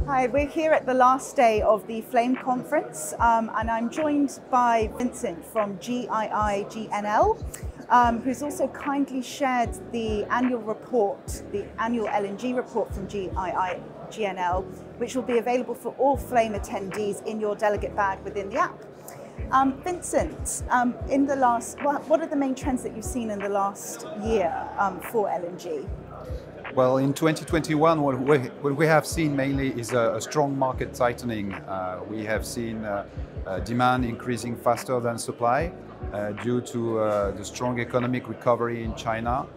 Hi, we're here at the last day of the Flame Conference, and I'm joined by Vincent from GII-GNL, who's also kindly shared the annual report, the annual LNG report from GII-GNL, which will be available for all Flame attendees in your delegate bag within the app. Vincent, what are the main trends that you've seen in the last year for LNG? Well, in 2021, what we have seen mainly is a strong market tightening. We have seen demand increasing faster than supply due to the strong economic recovery in China,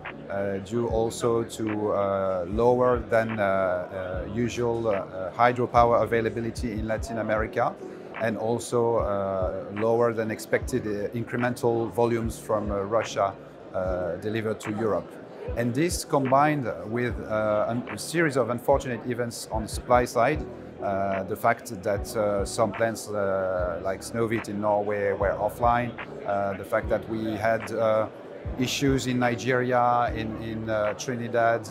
due also to lower than usual hydropower availability in Latin America, and also lower than expected incremental volumes from Russia delivered to Europe. And this combined with a series of unfortunate events on the supply side, the fact that some plants like Snøhvit in Norway were offline, the fact that we had issues in Nigeria, in Trinidad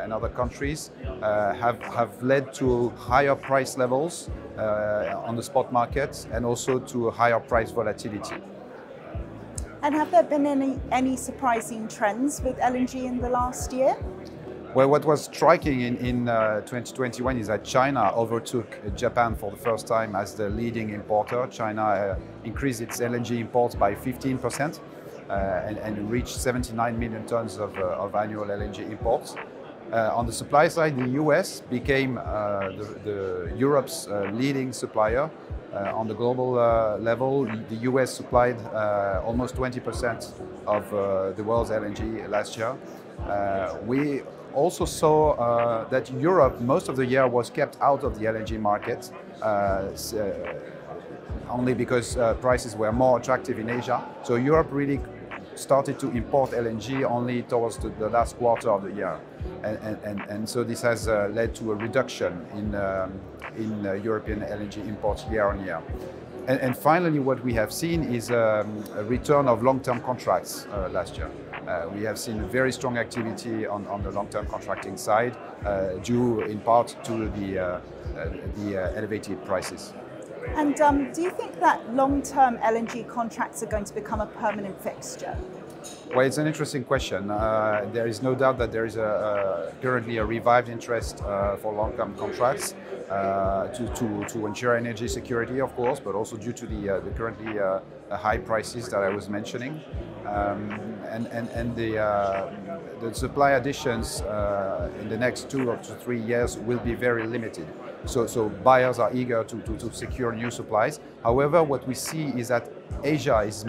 and other countries have led to higher price levels on the spot market and also to higher price volatility. And have there been any surprising trends with LNG in the last year? Well, what was striking in 2021 is that China overtook Japan for the first time as the leading importer. China increased its LNG imports by 15% and reached 79 million tons of annual LNG imports. On the supply side, the US became Europe's leading supplier. On the global level, the US supplied almost 20% of the world's LNG last year. We also saw that Europe, most of the year, was kept out of the LNG market, only because prices were more attractive in Asia. So Europe really started to import LNG only towards the last quarter of the year. And so this has led to a reduction in European LNG imports year on year. And finally, what we have seen is a return of long-term contracts last year. We have seen very strong activity on the long-term contracting side, due in part to the elevated prices. And do you think that long-term LNG contracts are going to become a permanent fixture? Well, it's an interesting question. There is no doubt that there is currently a revived interest for long-term contracts to ensure energy security, of course, but also due to the currently high prices that I was mentioning. And the supply additions in the next 2 to 3 years will be very limited. So buyers are eager to secure new supplies. However, what we see is that Asia is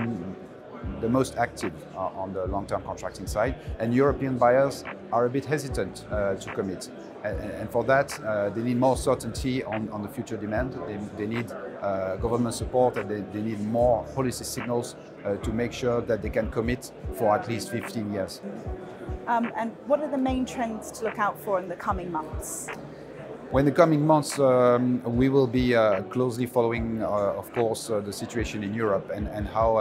the most active on the long-term contracting side, and European buyers are a bit hesitant to commit. And for that, they need more certainty on the future demand. They need government support, and they need more policy signals to make sure that they can commit for at least 15 years. And what are the main trends to look out for in the coming months? Well, in the coming months, we will be closely following, of course, the situation in Europe and how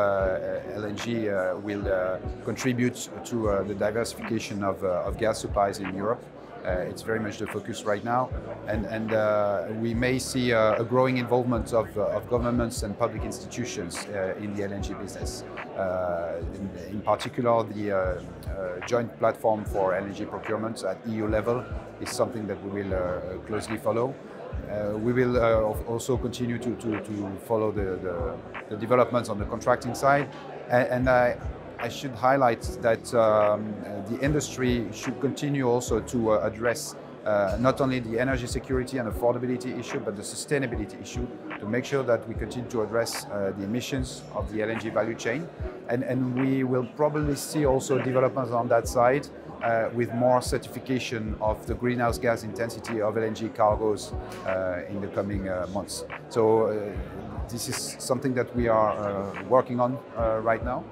LNG will contribute to the diversification of gas supplies in Europe. It's very much the focus right now, and we may see a growing involvement of governments and public institutions in the LNG business. In particular, the joint platform for LNG procurement at EU level is something that we will closely follow. We will also continue to follow the developments on the contracting side, and I should highlight that the industry should continue also to address not only the energy security and affordability issue, but the sustainability issue, to make sure that we continue to address the emissions of the LNG value chain. And we will probably see also developments on that side with more certification of the greenhouse gas intensity of LNG cargoes in the coming months. So this is something that we are working on right now.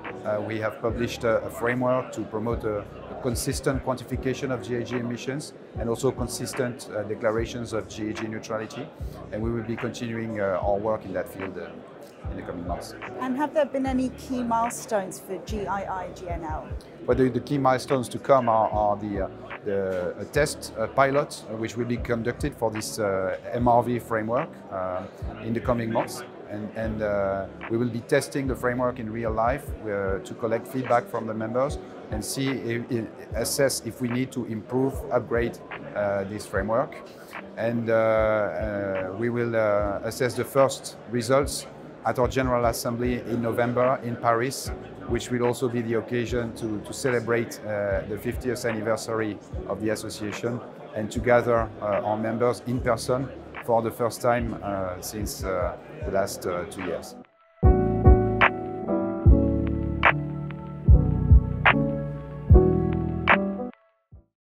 We have published a framework to promote a consistent quantification of GHG emissions and also consistent declarations of GHG neutrality. And we will be continuing our work in that field in the coming months. And have there been any key milestones for GII-GNL? But the key milestones to come are a test pilot, which will be conducted for this MRV framework in the coming months. And we will be testing the framework in real life to collect feedback from the members and assess if we need to improve, upgrade this framework. And we will assess the first results at our General Assembly in November in Paris, which will also be the occasion to celebrate the 50th anniversary of the association and to gather our members in person for the first time since the last 2 years.